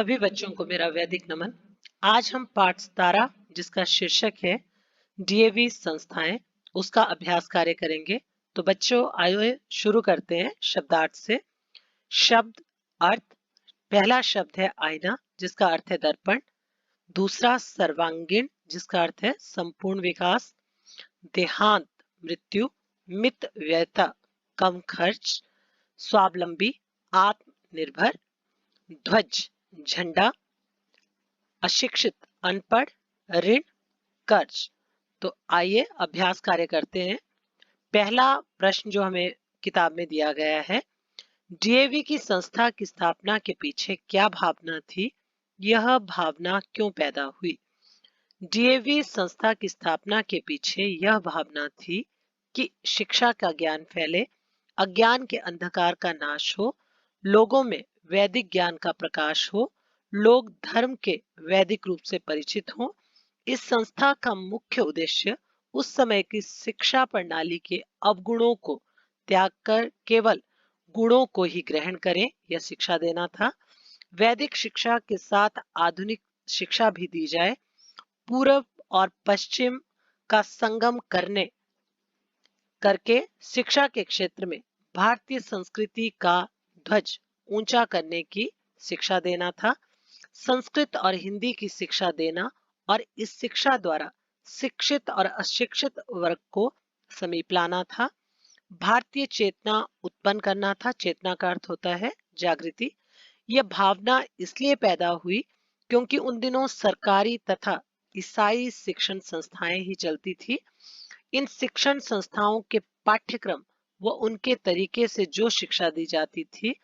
सभी बच्चों को मेरा वैदिक नमन। आज हम पाठ 17 जिसका शीर्षक है डीएवी संस्थाएं उसका अभ्यास कार्य करेंगे। तो बच्चों आइए शुरू करते हैं शब्दार्थ से। शब्द अर्थ। पहला शब्द है आईना जिसका अर्थ है दर्पण। दूसरा सर्वांगीण जिसका अर्थ है संपूर्ण विकास। देहांत मृत्यु। मित व्ययता कम खर्च। स्वावलंबी आत्मनिर्भर। ध्वज झंडा। अशिक्षित अनपढ़। ऋण कर्ज। तो आइए अभ्यास कार्य करते हैं। पहला प्रश्न जो हमें किताब में दिया गया है, डीएवी की संस्था की स्थापना के पीछे क्या भावना थी, यह भावना क्यों पैदा हुई। डीएवी संस्था की स्थापना के पीछे यह भावना थी कि शिक्षा का ज्ञान फैले, अज्ञान के अंधकार का नाश हो, लोगों में वैदिक ज्ञान का प्रकाश हो, लोग धर्म के वैदिक रूप से परिचित हों। इस संस्था का मुख्य उद्देश्य उस समय की शिक्षा प्रणाली के अवगुणों को त्याग कर केवल गुणों को ही ग्रहण करें, यह शिक्षा देना था। वैदिक शिक्षा के साथ आधुनिक शिक्षा भी दी जाए। पूर्व और पश्चिम का संगम करके शिक्षा के क्षेत्र में भारतीय संस्कृति का ध्वज ऊंचा करने की शिक्षा देना था। संस्कृत और हिंदी की शिक्षा देना और इस शिक्षा द्वारा शिक्षित और अशिक्षित वर्ग को समीप लाना था। भारतीय चेतना उत्पन्न करना था। चेतना का अर्थ होता है जागृति। यह भावना इसलिए पैदा हुई क्योंकि उन दिनों सरकारी तथा ईसाई शिक्षण संस्थाएं ही चलती थी। इन शिक्षण संस्थाओं के पाठ्यक्रम व उनके तरीके से जो शिक्षा दी जाती थी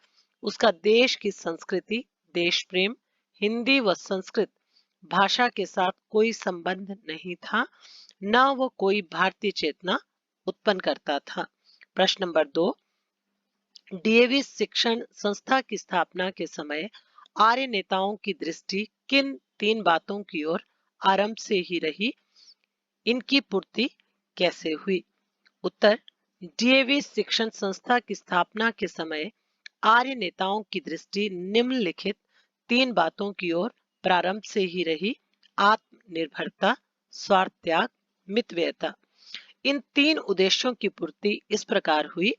उसका देश की संस्कृति, देश प्रेम, हिंदी व संस्कृत भाषा के साथ कोई संबंध नहीं था, न वो कोई भारतीय चेतना उत्पन्न करता था। प्रश्न नंबर 2, डीएवी शिक्षण संस्था की स्थापना के समय आर्य नेताओं की दृष्टि किन 3 बातों की ओर आरंभ से ही रही, इनकी पूर्ति कैसे हुई। उत्तर, डीएवी शिक्षण संस्था की स्थापना के समय आर्य नेताओं की दृष्टि निम्नलिखित 3 बातों की ओर प्रारंभ से ही रही: आत्मनिर्भरता, स्वार्थ त्याग, मितव्ययता। इन 3 उद्देश्यों की पूर्ति इस प्रकार हुई।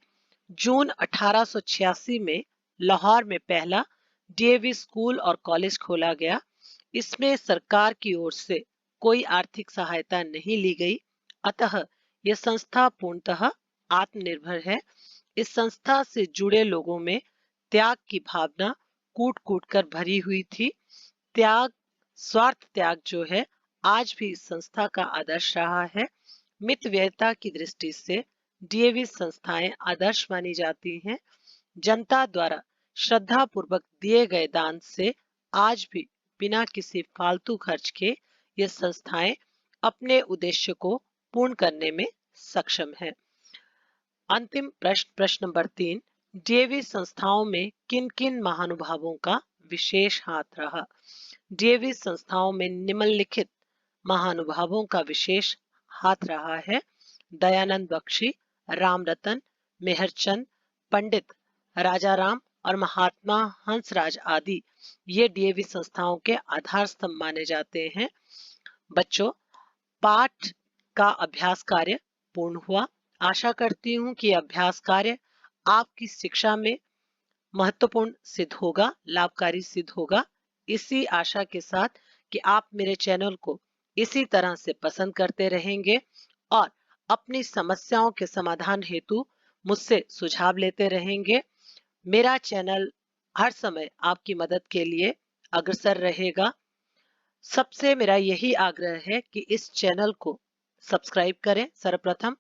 जून 1886 में लाहौर में पहला डीएवी स्कूल और कॉलेज खोला गया। इसमें सरकार की ओर से कोई आर्थिक सहायता नहीं ली गई, अतः यह संस्था पूर्णतः आत्मनिर्भर है। इस संस्था से जुड़े लोगों में त्याग की भावना कूट कूट कर भरी हुई थी। त्याग, स्वार्थ त्याग जो है आज भी इस संस्था का आदर्श रहा है। मितव्ययता की दृष्टि से डीएवी संस्थाएं आदर्श मानी जाती हैं। जनता द्वारा श्रद्धा पूर्वक दिए गए दान से आज भी बिना किसी फालतू खर्च के ये संस्थाएं अपने उद्देश्य को पूर्ण करने में सक्षम है। अंतिम प्रश्न नंबर 3, डीएवी संस्थाओं में किन किन महानुभावों का विशेष हाथ रहा। डीएवी संस्थाओं में निम्नलिखित महानुभावों का विशेष हाथ रहा है: दयानंद बख्शी, राम रतन, मेहरचंद, पंडित राजाराम और महात्मा हंसराज आदि ये डीएवी संस्थाओं के आधार स्तंभ माने जाते हैं। बच्चों, पाठ का अभ्यास कार्य पूर्ण हुआ। आशा करती हूँ कि अभ्यास कार्य आपकी शिक्षा में महत्वपूर्ण सिद्ध होगा, लाभकारी सिद्ध होगा। इसी आशा के साथ कि आप मेरे चैनल को इसी तरह से पसंद करते रहेंगे और अपनी समस्याओं के समाधान हेतु मुझसे सुझाव लेते रहेंगे। मेरा चैनल हर समय आपकी मदद के लिए अग्रसर रहेगा। सबसे मेरा यही आग्रह है कि इस चैनल को सब्सक्राइब करें सर्वप्रथम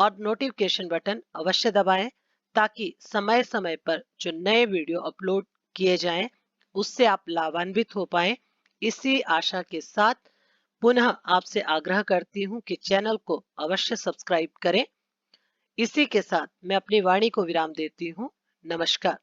और नोटिफिकेशन बटन अवश्य दबाएं ताकि समय समय पर जो नए वीडियो अपलोड किए जाएं उससे आप लाभान्वित हो पाएं। इसी आशा के साथ पुनः आपसे आग्रह करती हूं कि चैनल को अवश्य सब्सक्राइब करें। इसी के साथ मैं अपनी वाणी को विराम देती हूं। नमस्कार।